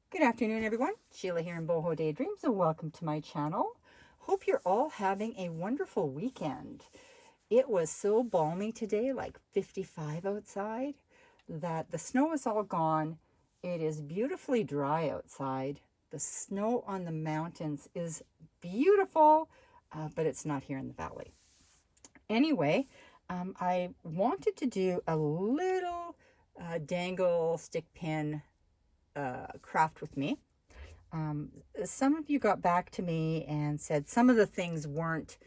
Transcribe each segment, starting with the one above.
Good afternoon, everyone. Sheila here in Boho Daydreams, and welcome to my channel. Hope you're all having a wonderful weekend. It was so balmy today, like 55 outside, that the snow is all gone. It is beautifully dry outside. The snow on the mountains is beautiful, but it's not here in the valley. Anyway, I wanted to do a little dangle stick pin craft with me. Some of you got back to me and said some of the things weren't,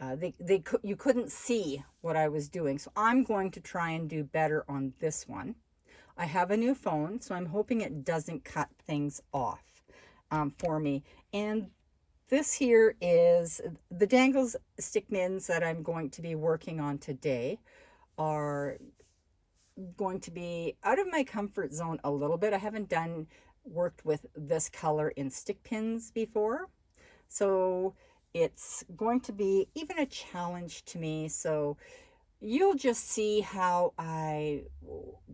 you couldn't see what I was doing. So I'm going to try and do better on this one. I have a new phone, so I'm hoping it doesn't cut things off for me. And this here is the Dangles stick pins that I'm going to be working on today are going to be out of my comfort zone a little bit. I haven't worked with this color in stick pins before, so it's going to be even a challenge to me. So you'll just see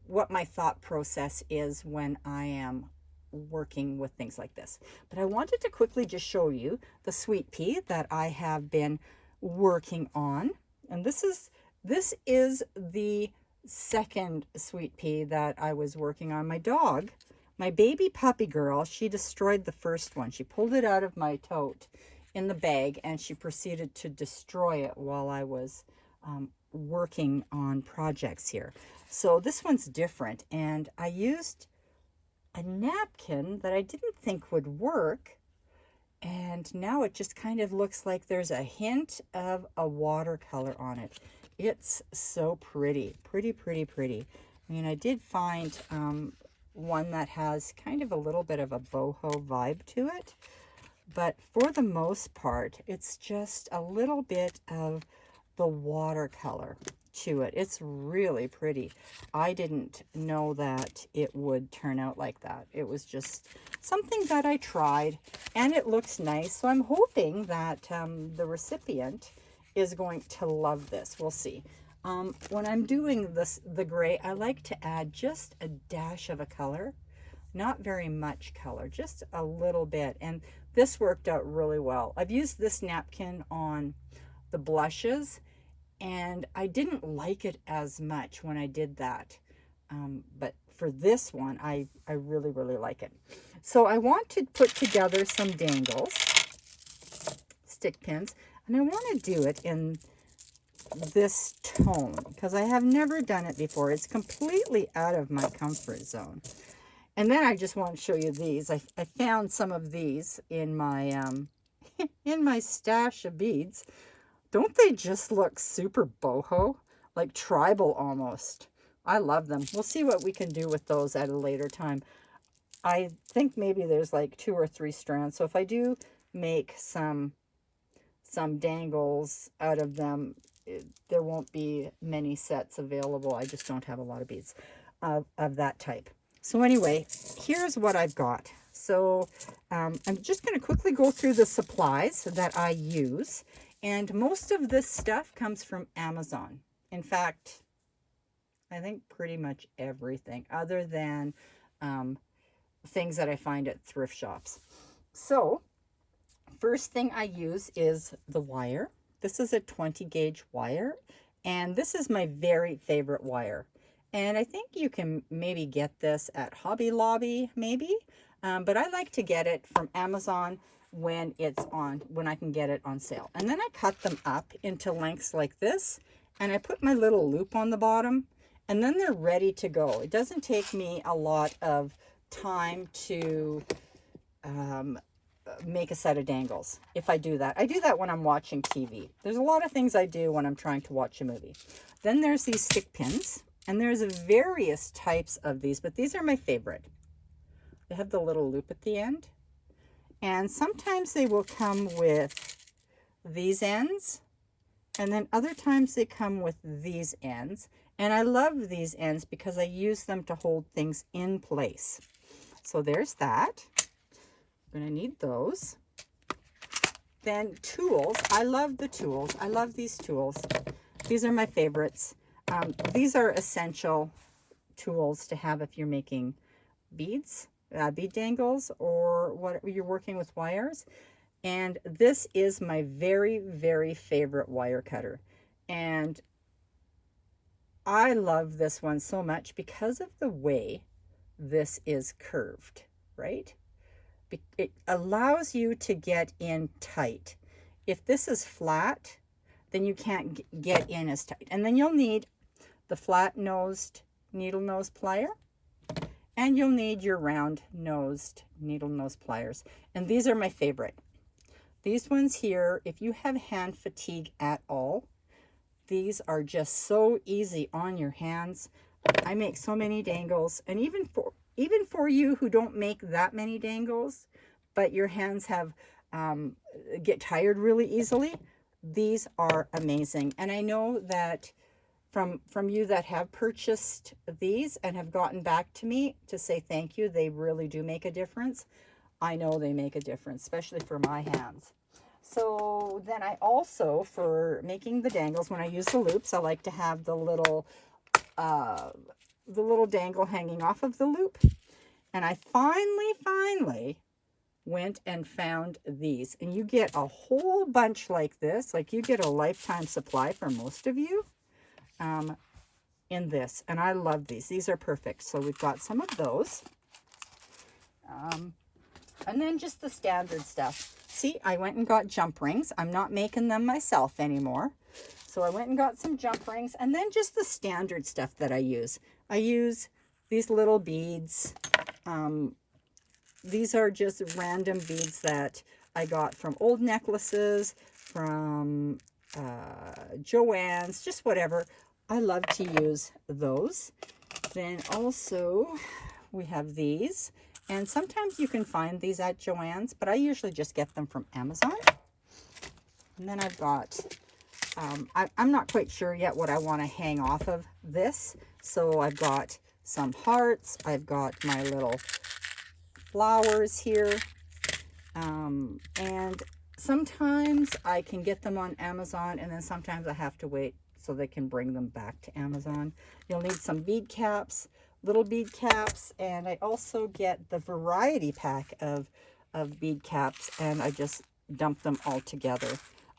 what my thought process is when I am working with things like this. But I wanted to quickly just show you the sweet pea that I have been working on, and this is the second sweet pea that I was working on. My dog, my baby puppy girl, she destroyed the first one. She pulled it out of my tote in the bag and she proceeded to destroy it while I was working on projects here. So this one's different, and I used a napkin that I didn't think would work, and now it just kind of looks like there's a hint of a watercolor on it. It's so pretty. I mean, I did find one that has kind of a little bit of a boho vibe to it, but for the most part, it's just a little bit of the watercolor to it. It's really pretty. I didn't know that it would turn out like that. It was just something that I tried, and it looks nice. So I'm hoping that the recipient is going to love this. We'll see. When I'm doing the gray, I like to add just a dash of a color, not very much color, just a little bit. And this worked out really well. I've used this napkin on the blushes, and I didn't like it as much when I did that. But for this one, I really, really like it. So I want to put together some dangles, stick pins, and I want to do it in this tone because I have never done it before. It's completely out of my comfort zone. And then I just want to show you these. I found some of these in my in my stash of beads. Don't they just look super boho, like tribal almost? I love them. We'll see what we can do with those at a later time. I think maybe there's like 2 or 3 strands, so if I do make some dangles out of them, there won't be many sets available. I just don't have a lot of beads of that type. So anyway, here's what I've got. So I'm just going to quickly go through the supplies that I use. And most of this stuff comes from Amazon. In fact, I think pretty much everything other than things that I find at thrift shops. So first thing I use is the wire. This is a 20 gauge wire, and this is my very favorite wire. And I think you can maybe get this at Hobby Lobby, maybe, but I like to get it from Amazon when I can get it on sale. And then I cut them up into lengths like this, and I put my little loop on the bottom, and then they're ready to go. It doesn't take me a lot of time to make a set of dangles if I do that. I do that when I'm watching TV. There's a lot of things I do when I'm trying to watch a movie. Then there's these stick pins, and there's various types of these, but these are my favorite. They have the little loop at the end, and sometimes they will come with these ends, and then other times they come with these ends. And I love these ends because I use them to hold things in place. So there's that. I'm going to need those. Then tools. I love the tools. I love these tools. These are my favorites. These are essential tools to have if you're making beads. bead dangles, or what you're working with wires. And this is my very, very favorite wire cutter. And I love this one so much because of the way this is curved, right? It allows you to get in tight. If this is flat, then you can't get in as tight. And then you'll need the flat-nosed needle nose plier, and you'll need your round-nosed needle nose pliers. And these are my favorite. These ones here, if you have hand fatigue at all, these are just so easy on your hands. I make so many dangles, and even for you who don't make that many dangles, but your hands have get tired really easily, these are amazing. And I know that from you that have purchased these and have gotten back to me to say thank you, they really do make a difference. I know they make a difference, especially for my hands. So then I also, for making the dangles, when I use the loops, I like to have the little dangle hanging off of the loop. And I finally went and found these. And you get a whole bunch like this. Like, you get a lifetime supply for most of you in this. And I love these. These are perfect. So we've got some of those. And then just the standard stuff. See, I went and got jump rings. I'm not making them myself anymore. So I went and got some jump rings. And then just the standard stuff that I use. I use these little beads. These are just random beads that I got from old necklaces, from Joann's, just whatever. I love to use those. Then also we have these. And sometimes you can find these at Joann's, but I usually just get them from Amazon. And then I've got, I'm not quite sure yet what I want to hang off of this. So I've got some hearts. I've got my little flowers here. And sometimes I can get them on Amazon, and then sometimes I have to wait so they can bring them back to Amazon. You'll need some bead caps, little bead caps, and I also get the variety pack of bead caps, and I just dump them all together.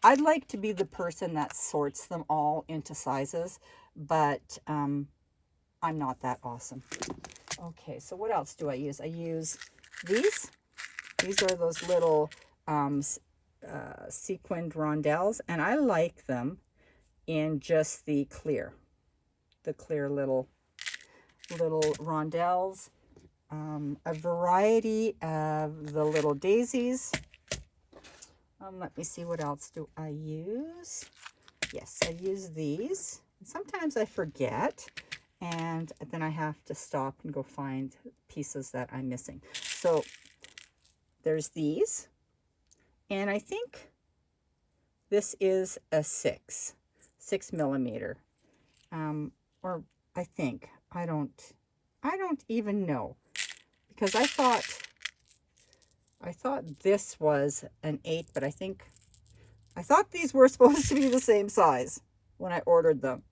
I'd like to be the person that sorts them all into sizes, but I'm not that awesome. Okay, so what else do I use? I use these. These are those little sequined rondelles, and I like them in just the clear little rondelles. A variety of the little daisies. Let me see, what else do I use? Yes, I use these. Sometimes I forget, and then I have to stop and go find pieces that I'm missing. So there's these, and I think this is a 6 millimeter, or I think, I don't even know, because I thought this was an 8, but I thought these were supposed to be the same size when I ordered them.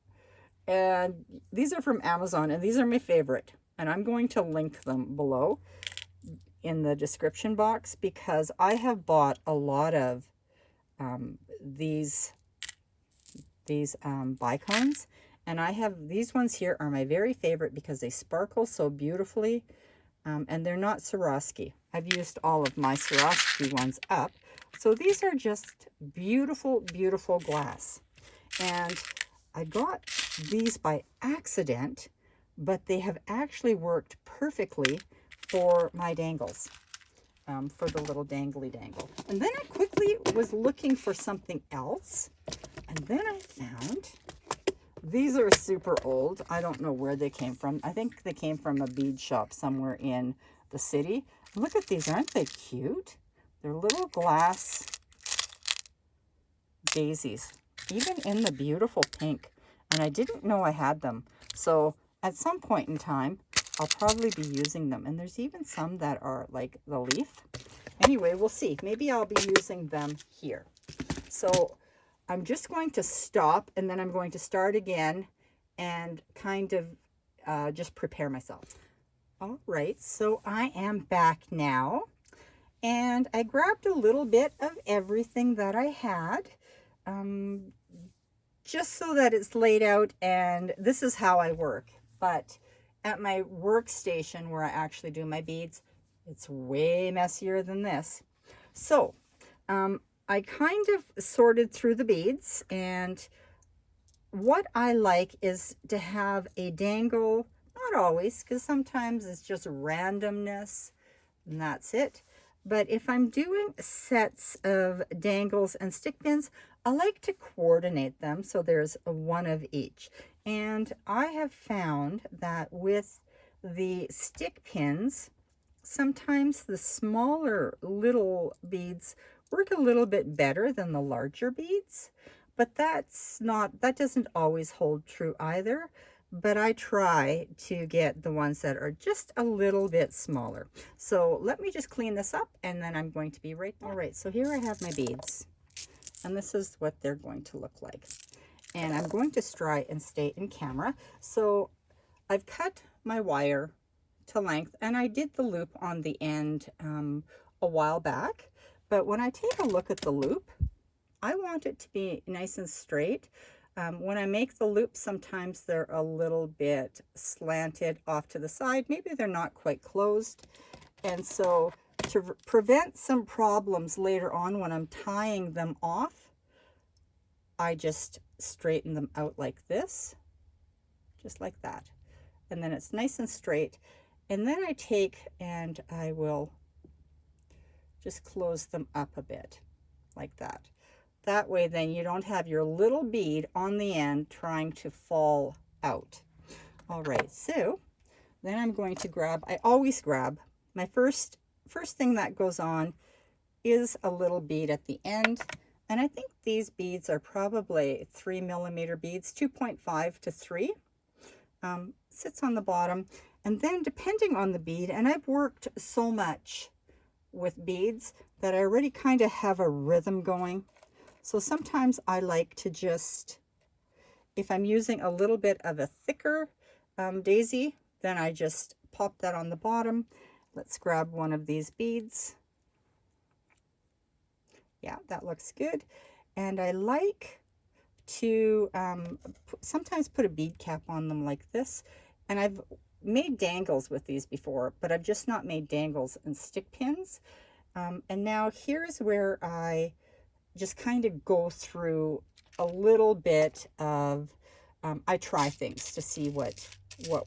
And these are from Amazon, and these are my favorite. And I'm going to link them below in the description box, because I have bought a lot of these bicones. And I have, these ones here are my very favorite because they sparkle so beautifully. And they're not Swarovski. I've used all of my Swarovski ones up. So these are just beautiful, beautiful glass. And I got these by accident, but they have actually worked perfectly for my dangles, for the little dangly dangle. And then I quickly was looking for something else. And then I found, these are super old. I don't know where they came from. I think they came from a bead shop somewhere in the city. Look at these. Aren't they cute? They're little glass daisies, even in the beautiful pink. And I didn't know I had them. So at some point in time, I'll probably be using them. And there's even some that are like the leaf. Anyway, we'll see. Maybe I'll be using them here. So I'm just going to stop, and then I'm going to start again and kind of just prepare myself. All right, so I am back now, and I grabbed a little bit of everything that I had, um, just so that it's laid out, and this is how I work. But at my workstation where I actually do my beads, it's way messier than this. So I kind of sorted through the beads, and what I like is to have a dangle, not always, because sometimes it's just randomness and that's it. But if I'm doing sets of dangles and stick pins, I like to coordinate them so there's one of each. And I have found that with the stick pins, sometimes the smaller little beads work a little bit better than the larger beads, but that doesn't always hold true either. But I try to get the ones that are just a little bit smaller. So let me just clean this up, and then I'm going to be right back. All right, so here I have my beads, and this is what they're going to look like. And I'm going to try and stay in camera. So I've cut my wire to length, and I did the loop on the end a while back. But when I take a look at the loop, I want it to be nice and straight. When I make the loops, sometimes they're a little bit slanted off to the side. Maybe they're not quite closed. And so to prevent some problems later on when I'm tying them off, I just straighten them out like this, just like that. And then it's nice and straight. And then I take and I will just close them up a bit like that. That way then you don't have your little bead on the end trying to fall out. All right, so then I'm going to grab, I always grab, my first thing that goes on is a little bead at the end. And I think these beads are probably 3mm beads, 2.5 to 3. Sits on the bottom. And then depending on the bead, and I've worked so much with beads that I already kind of have a rhythm going. So sometimes I like to just, if I'm using a little bit of a thicker daisy, then I just pop that on the bottom. Let's grab one of these beads. Yeah, that looks good. And I like to sometimes put a bead cap on them like this. And I've made dangles with these before, but I've just not made dangles and stick pins. And now here's where I just kind of go through a little bit of, I try things to see what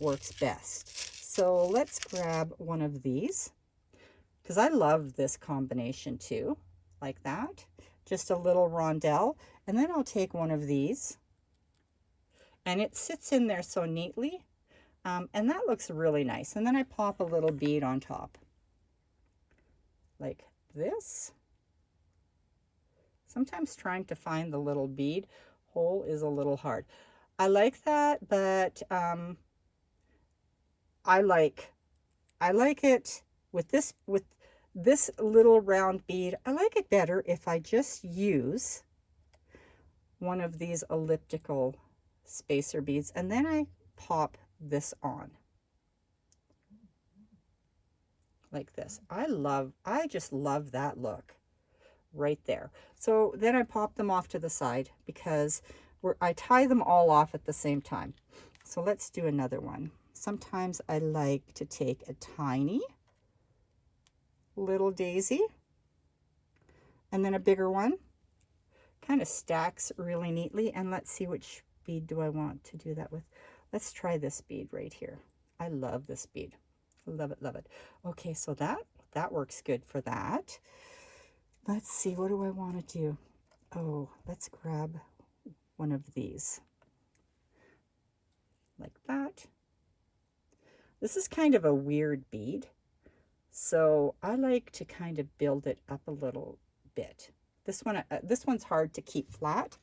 works best. So let's grab one of these, because I love this combination too, like that. Just a little rondelle. And then I'll take one of these, and it sits in there so neatly. And that looks really nice. And then I pop a little bead on top, like this. Sometimes trying to find the little bead hole is a little hard. I like that, but I like it with this little round bead. I like it better if I just use one of these elliptical spacer beads, and then I pop this on like this. I just love that look right there. So then I pop them off to the side because I tie them all off at the same time. So let's do another one. Sometimes I like to take a tiny little daisy and then a bigger one. Kind of stacks really neatly. And let's see, which bead do I want to do that with. Let's try this bead right here. I love this bead. Love it, love it. Okay, so that works good for that. Let's see, what do I want to do? Oh, let's grab one of these. Like that. This is kind of a weird bead, so I like to kind of build it up a little bit. This one's hard to keep flat.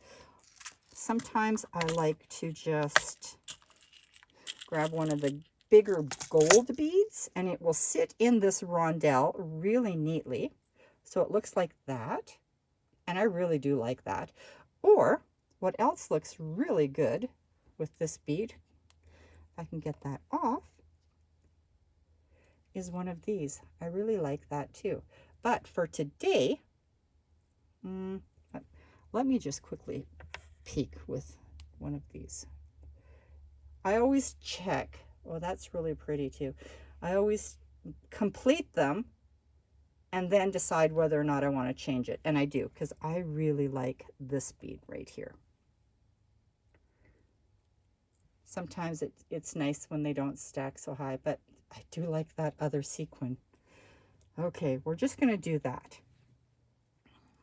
Sometimes I like to just grab one of the bigger gold beads, and it will sit in this rondelle really neatly. So it looks like that, and I really do like that. Or what else looks really good with this bead, if I can get that off, is one of these. I really like that too. But for today, let me just quickly peek with one of these. I always check. Oh, that's really pretty too. I always complete them and then decide whether or not I want to change it. And I do, because I really like this bead right here. Sometimes it's nice when they don't stack so high, but I do like that other sequin. Okay, we're just going to do that.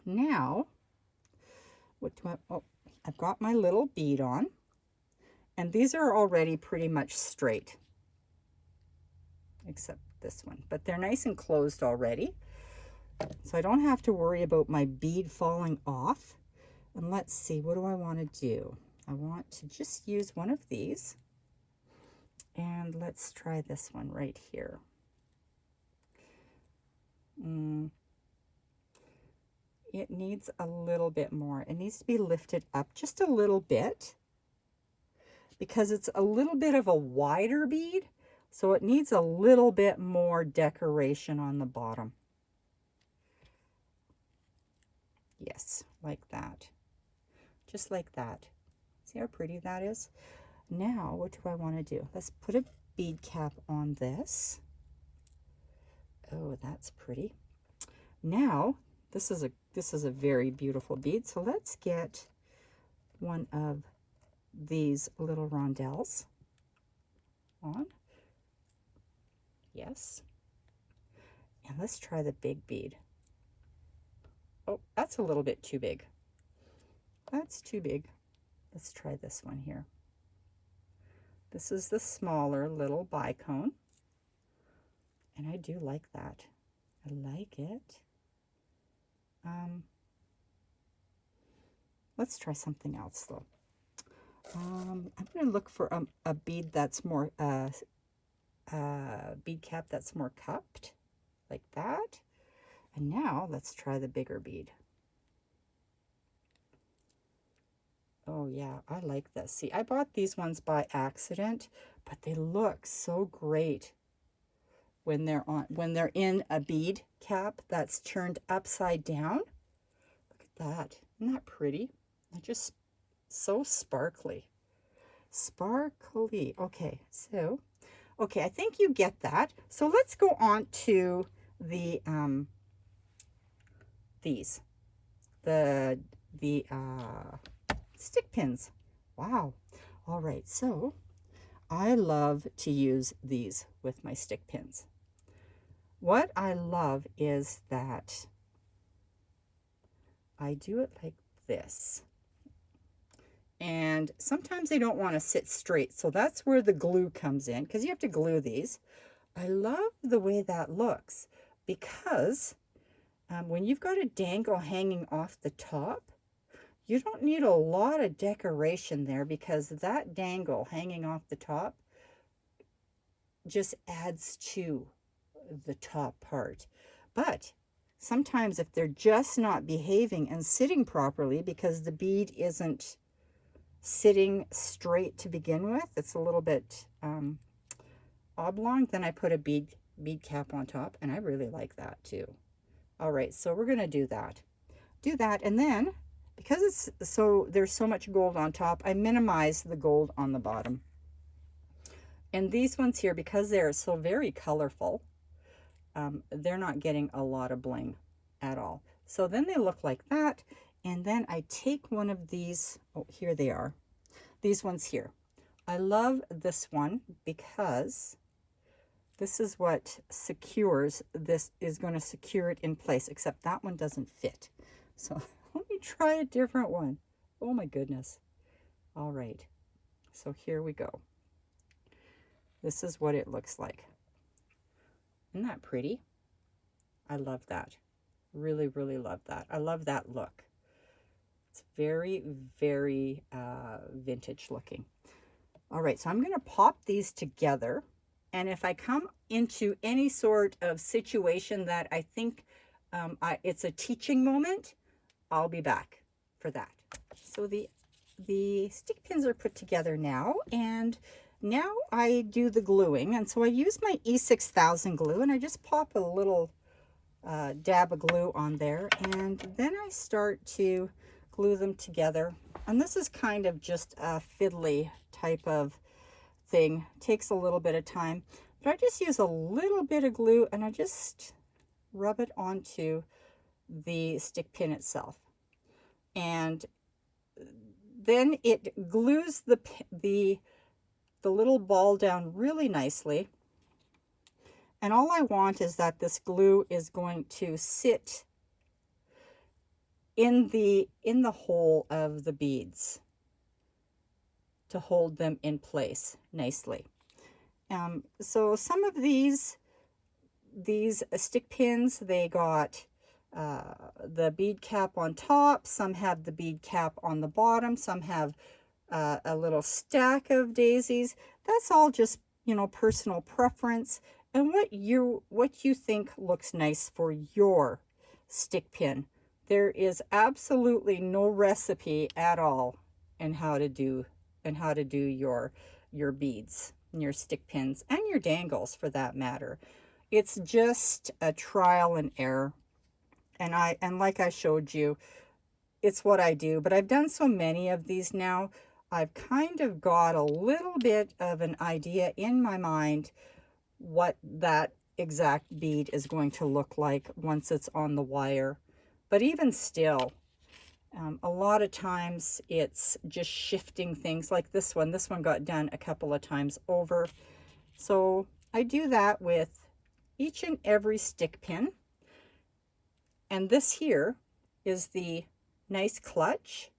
Now, what do I, oh, I've got my little bead on, and these are already pretty much straight, except this one, but they're nice and closed already. So I don't have to worry about my bead falling off. And let's see, what do I want to do? I want to just use one of these. And let's try this one right here. It needs a little bit more. It needs to be lifted up just a little bit, because it's a little bit of a wider bead. So it needs a little bit more decoration on the bottom. Yes, like that. Just like that. See how pretty that is? Now, what do I want to do? Let's put a bead cap on this. Oh, that's pretty. Now, this is a very beautiful bead. So let's get one of these little rondelles on. Yes. And let's try the big bead. Oh, that's a little bit too big. That's too big. Let's try this one here. This is the smaller little bicone. And I do like that. I like it. Let's try something else though. I'm going to look for a bead that's more, bead cap that's more cupped, like that. And now let's try the bigger bead. Oh yeah, I like this. See, I bought these ones by accident, but they look so great when they're in a bead cap that's turned upside down. Look at that. Isn't that pretty? They're just so sparkly. Sparkly. Okay, so I think you get that. So let's go on to the the stick pins. Wow. All right, so I love to use these with my stick pins. What I love is that I do it like this. And sometimes they don't want to sit straight, so that's where the glue comes in, because you have to glue these. I love the way that looks, because when you've got a dangle hanging off the top, you don't need a lot of decoration there, because that dangle hanging off the top just adds to the top part. But sometimes if they're just not behaving and sitting properly, because the bead isn't sitting straight to begin with, it's a little bit oblong, then I put a bead cap on top, and I really like that too. All right, so we're going to do that, and then because there's so much gold on top, I minimize the gold on the bottom. And these ones here, because they're so very colorful, they're not getting a lot of bling at all. So then they look like that. And then I take one of these, oh, here they are, these ones here. I love this one because this is what secures, this is going to secure it in place, except that one doesn't fit. So let me try a different one. Oh my goodness. All right, so here we go. This is what it looks like. Isn't that pretty? I love that. Really, really love that. I love that look. It's very, very vintage looking. All right, so I'm going to pop these together. And if I come into any sort of situation that I think it's a teaching moment, I'll be back for that. So the stick pins are put together now. And now I do the gluing, and so I use my E6000 glue, and I just pop a little dab of glue on there, and then I start to glue them together. And this is kind of just a fiddly type of thing. It takes a little bit of time, but I just use a little bit of glue and I just rub it onto the stick pin itself, and then it glues the little ball down really nicely. And all I want is that this glue is going to sit in the hole of the beads to hold them in place nicely. So some of these stick pins, they got the bead cap on top, some have the bead cap on the bottom, some have a little stack of daisies. That's all just, you know, personal preference and what you think looks nice for your stick pin. There is absolutely no recipe at all in how to do your beads and your stick pins and your dangles for that matter. It's just a trial and error. And like I showed you, it's what I do, but I've done so many of these now, I've kind of got a little bit of an idea in my mind what that exact bead is going to look like once it's on the wire. But even still, a lot of times it's just shifting things like this one. This one got done a couple of times over. So I do that with each and every stick pin. And this here is the nice clutch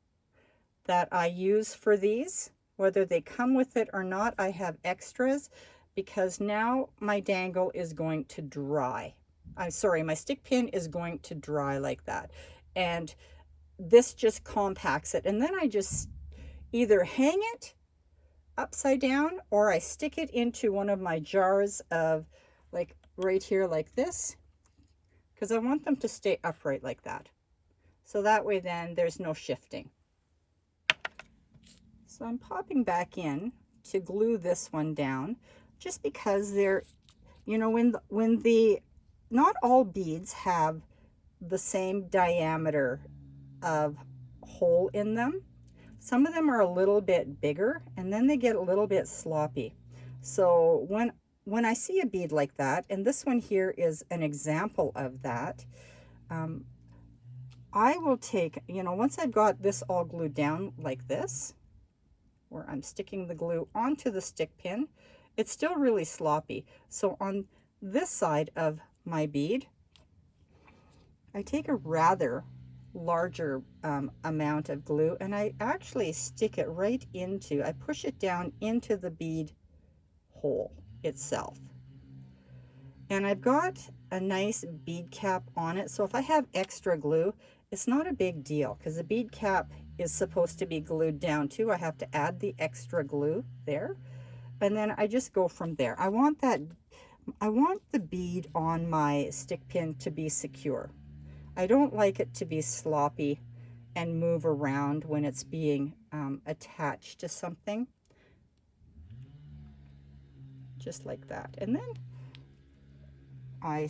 that I use for these. Whether they come with it or not, I have extras because now my dangle is going to dry. I'm sorry, my stick pin is going to dry like that. And this just compacts it. And then I just either hang it upside down or I stick it into one of my jars of, like right here like this, because I want them to stay upright like that. So that way then there's no shifting. So I'm popping back in to glue this one down just because they're, you know, when the not all beads have the same diameter of hole in them. Some of them are a little bit bigger and then they get a little bit sloppy. So when I see a bead like that, and this one here is an example of that, I will take, you know, once I've got this all glued down like this, where I'm sticking the glue onto the stick pin, it's still really sloppy. So on this side of my bead, I take a rather larger amount of glue and I actually stick it right into, I push it down into the bead hole itself. And I've got a nice bead cap on it, so if I have extra glue, it's not a big deal because the bead cap is supposed to be glued down too. I have to add the extra glue there, and then I just go from there. I want the bead on my stick pin to be secure. I don't like it to be sloppy and move around when it's being attached to something. Just like that. And then I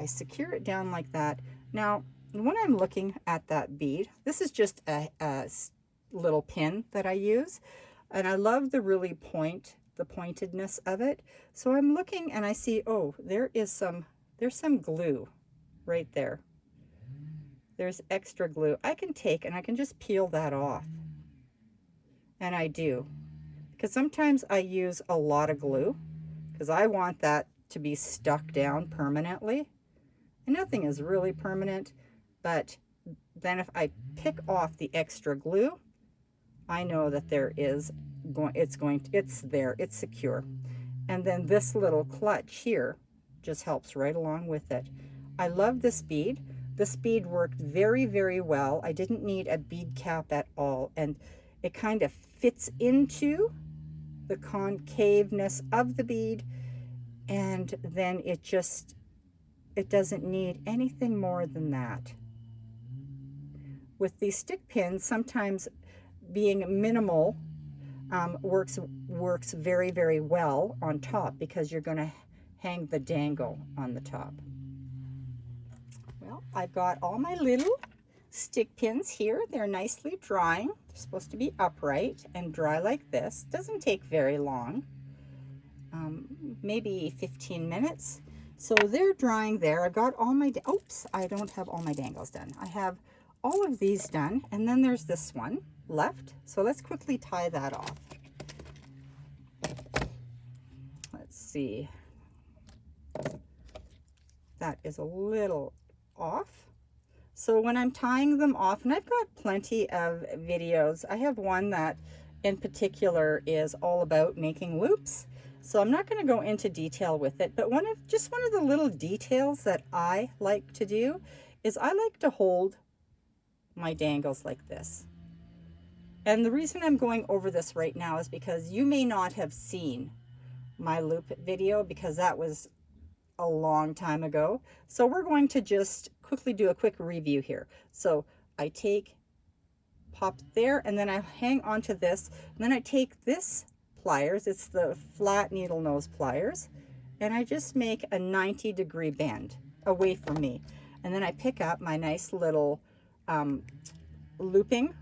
secure it down like that. Now, when I'm looking at that bead, this is just a little pin that I use, and I love the pointedness of it. So I'm looking and I see, oh, there's some glue right there. There's extra glue. I can take and I can just peel that off. And I do. Because sometimes I use a lot of glue because I want that to be stuck down permanently. And nothing is really permanent, but then if I pick off the extra glue, I know that it's there, it's secure. And then this little clutch here just helps right along with it. I love this bead. This bead worked very, very well. I didn't need a bead cap at all, and it kind of fits into the concaveness of the bead, and then it doesn't need anything more than that. With these stick pins, sometimes being minimal, works very, very well on top, because you're going to hang the dangle on the top. Well, I've got all my little stick pins here. They're nicely drying. They're supposed to be upright and dry like this. Doesn't take very long, maybe 15 minutes. So they're drying there. I've got all my, oops, I don't have all my dangles done. I have all of these done, and then there's this one left. So let's quickly tie that off. Let's see. That is a little off. So when I'm tying them off, and I've got plenty of videos, I have one that in particular is all about making loops. So I'm not going to go into detail with it, but just one of the little details that I like to do is I like to hold my dangles like this. And the reason I'm going over this right now is because you may not have seen my loop video, because that was a long time ago. So we're going to just quickly do a quick review here. So I pop there, and then I hang onto this, and then I take this pliers, it's the flat needle nose pliers, and I just make a 90-degree bend away from me. And then I pick up my nice little looping,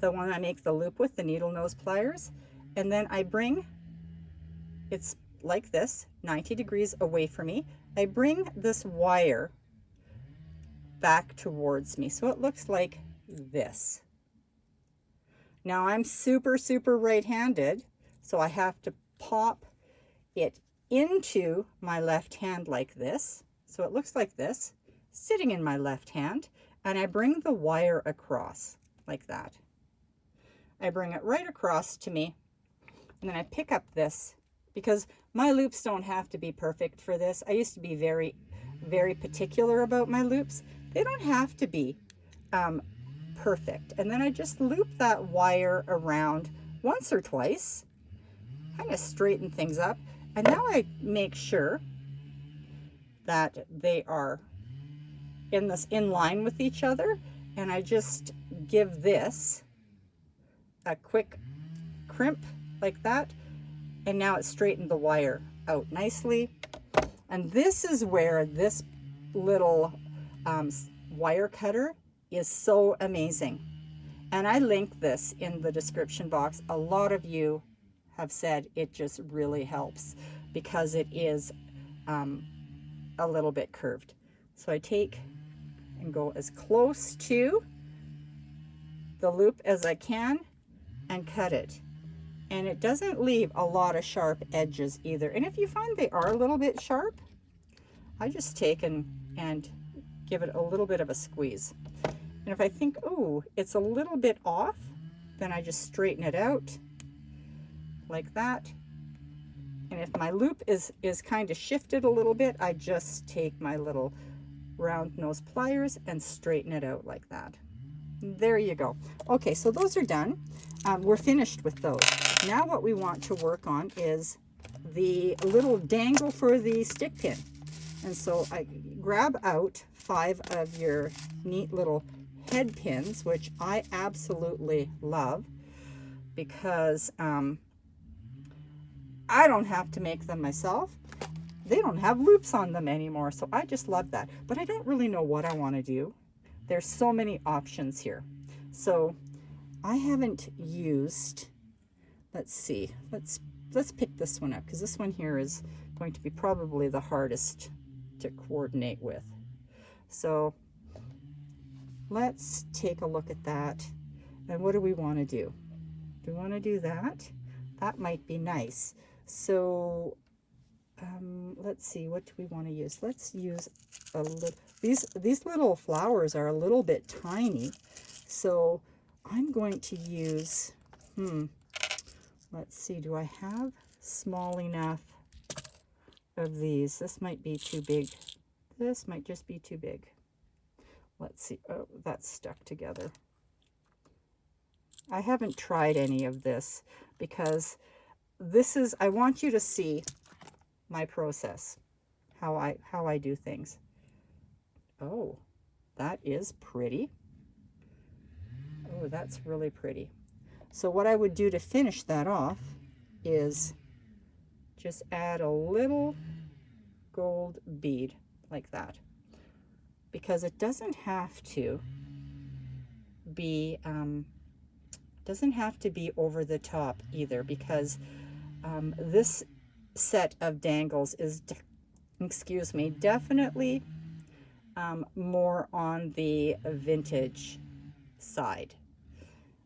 the one I make the loop with, the needle nose pliers, and then I bring, it's like this, 90 degrees away from me. I bring this wire back towards me, so it looks like this. Now I'm super right-handed, so I have to pop it into my left hand like this. So it looks like this, sitting in my left hand, and I bring the wire across like that. I bring it right across to me, and then I pick up this, because my loops don't have to be perfect for this. I used to be very particular about my loops. They don't have to be perfect. And then I just loop that wire around once or twice, kind of straighten things up. And now I make sure that they are in line with each other. And I just give this a quick crimp like that. And now it's straightened the wire out nicely. And this is where this little wire cutter is so amazing. And I link this in the description box. A lot of you have said it just really helps, because it is a little bit curved. So I take and go as close to the loop as I can and cut it. And it doesn't leave a lot of sharp edges either. And if you find they are a little bit sharp, I just take and give it a little bit of a squeeze. And if I think, oh, it's a little bit off, then I just straighten it out like that. And if my loop is kind of shifted a little bit, I just take my little round nose pliers and straighten it out like that. There you go. Okay, so those are done. We're finished with those. Now what we want to work on is the little dangle for the stick pin. And so I grab out 5 of your neat little head pins, which I absolutely love, because I don't have to make them myself. They don't have loops on them anymore, so I just love that. But I don't really know what I want to do. There's so many options here. So I haven't used, let's see, let's pick this one up, because this one here is going to be probably the hardest to coordinate with. So let's take a look at that. And what do we want to do? Do we want to do that? That might be nice. So let's see, what do we want to use? Let's use a little, these little flowers are a little bit tiny. So I'm going to use, let's see, do I have small enough of these? This might be too big. This might just be too big. Let's see. Oh, that's stuck together. I haven't tried any of this, because this is, I want you to see my process, how I do things. Oh, that is pretty. Oh, that's really pretty. So what I would do to finish that off is just add a little gold bead like that, because it doesn't have to be over the top either, because this set of dangles is excuse me, definitely more on the vintage side.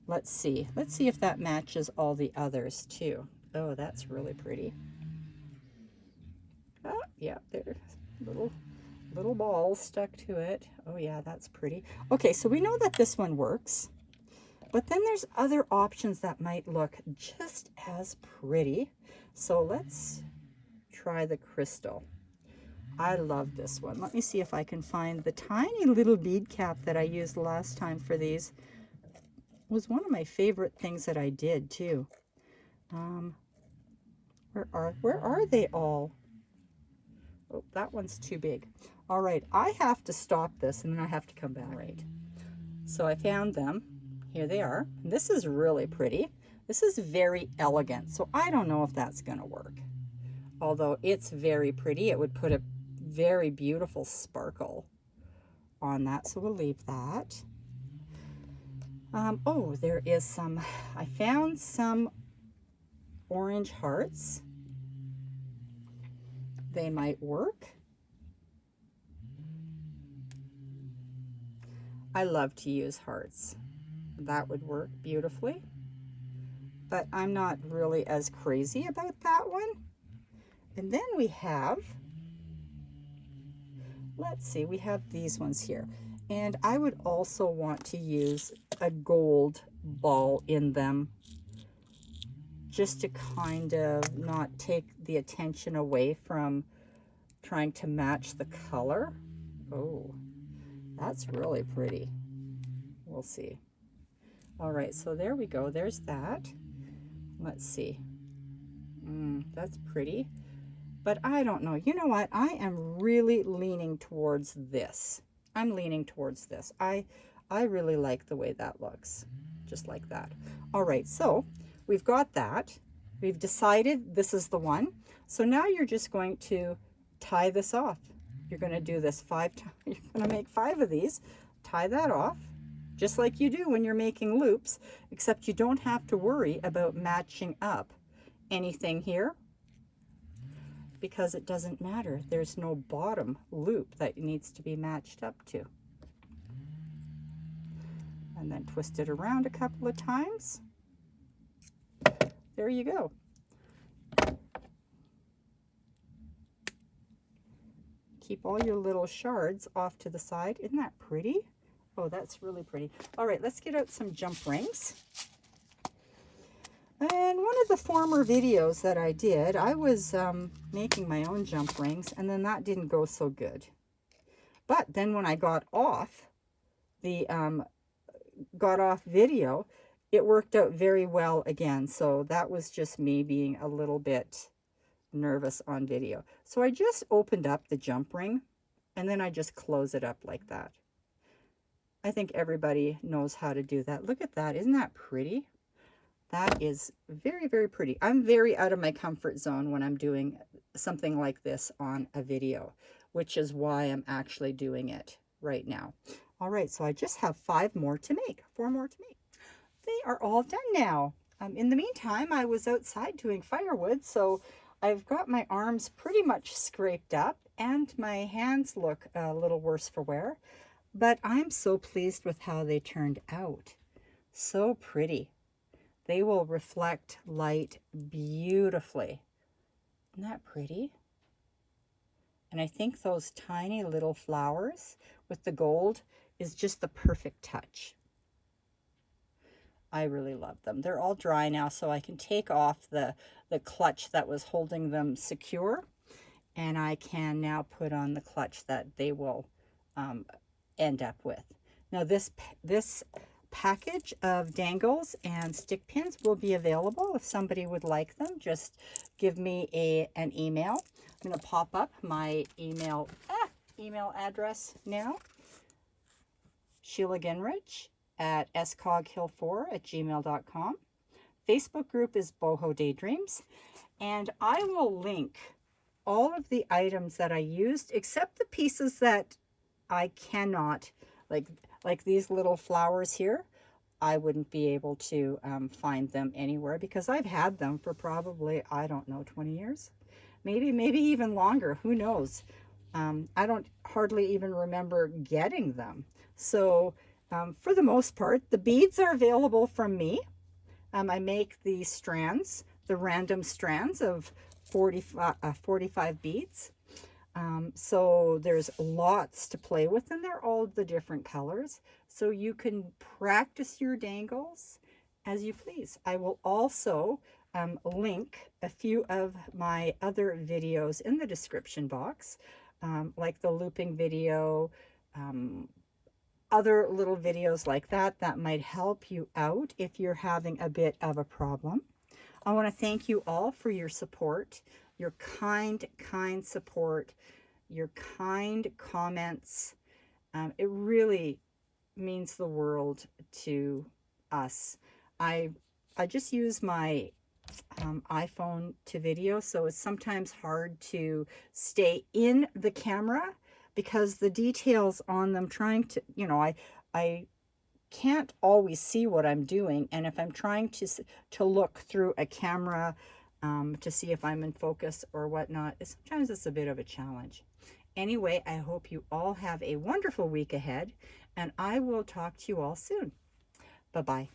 Let's see if that matches all the others too. Oh, that's really pretty. Oh, yeah, there's little balls stuck to it. Oh yeah, that's pretty. Okay, so we know that this one works, but then there's other options that might look just as pretty. So let's try the crystal. I love this one. Let me see if I can find the tiny little bead cap that I used last time for these. It was one of my favorite things that I did too. Where are they all? Oh, that one's too big. All right, I have to stop this and then I have to come back. Right. So I found them. Here they are. This is really pretty. This is very elegant. So I don't know if that's going to work. Although it's very pretty, it would put a very beautiful sparkle on that. So we'll leave that. Oh, there is some, I found some orange hearts. They might work. I love to use hearts. That would work beautifully. But I'm not really as crazy about that one. And then we have, let's see, we have these ones here. And I would also want to use a gold ball in them, just to kind of not take the attention away from trying to match the color. Oh, that's really pretty. We'll see. All right, so there we go. There's that. Let's see. That's pretty. But I don't know. You know what? I am really leaning towards this. I'm leaning towards this. I really like the way that looks. Just like that. All right, so we've got that. We've decided this is the one. So now you're just going to tie this off. You're going to do this 5 times. You're going to make 5 of these. Tie that off, just like you do when you're making loops, except you don't have to worry about matching up anything here, because it doesn't matter. There's no bottom loop that needs to be matched up to. And then twist it around a couple of times. There you go. Keep all your little shards off to the side. Isn't that pretty? Oh, that's really pretty. All right, let's get out some jump rings. And one of the former videos that I did, I was making my own jump rings, and then that didn't go so good. But then when I got off the video, it worked out very well again. So that was just me being a little bit nervous on video. So I just opened up the jump ring, and then I just close it up like that. I think everybody knows how to do that. Look at that. Isn't that pretty? That is very, very pretty. I'm very out of my comfort zone when I'm doing something like this on a video, which is why I'm actually doing it right now. All right, so I just have 4 more to make. They are all done now. In the meantime, I was outside doing firewood, so I've got my arms pretty much scraped up and my hands look a little worse for wear, but I'm so pleased with how they turned out. So pretty. They will reflect light beautifully. Isn't that pretty? And I think those tiny little flowers with the gold is just the perfect touch. I really love them. They're all dry now, so I can take off the clutch that was holding them secure, and I can now put on the clutch that they will end up with. Now this package of dangles and stick pins will be available if somebody would like them. Just give me an email. I'm going to pop up my email address now. Sheila Ginrich at scoghill4@gmail.com. Facebook group is Boho Daydreams, and I will link all of the items that I used, except the pieces that I cannot, like these little flowers here. I wouldn't be able to find them anywhere because I've had them for probably, I don't know, 20 years. Maybe even longer, who knows. I don't hardly even remember getting them. So for the most part, the beads are available from me. I make the strands, the random strands of 45 beads. So there's lots to play with, and they're all the different colors. So you can practice your dangles as you please. I will also link a few of my other videos in the description box, like the looping video, other little videos like that that might help you out if you're having a bit of a problem. I want to thank you all for your support, your kind support, your kind comments. It really means the world to us. I just use my iPhone to video, so it's sometimes hard to stay in the camera because the details on them, trying to, you know, I can't always see what I'm doing, and if I'm trying to look through a camera to see if I'm in focus or whatnot, sometimes it's a bit of a challenge. Anyway, I hope you all have a wonderful week ahead, and I will talk to you all soon. Bye-bye.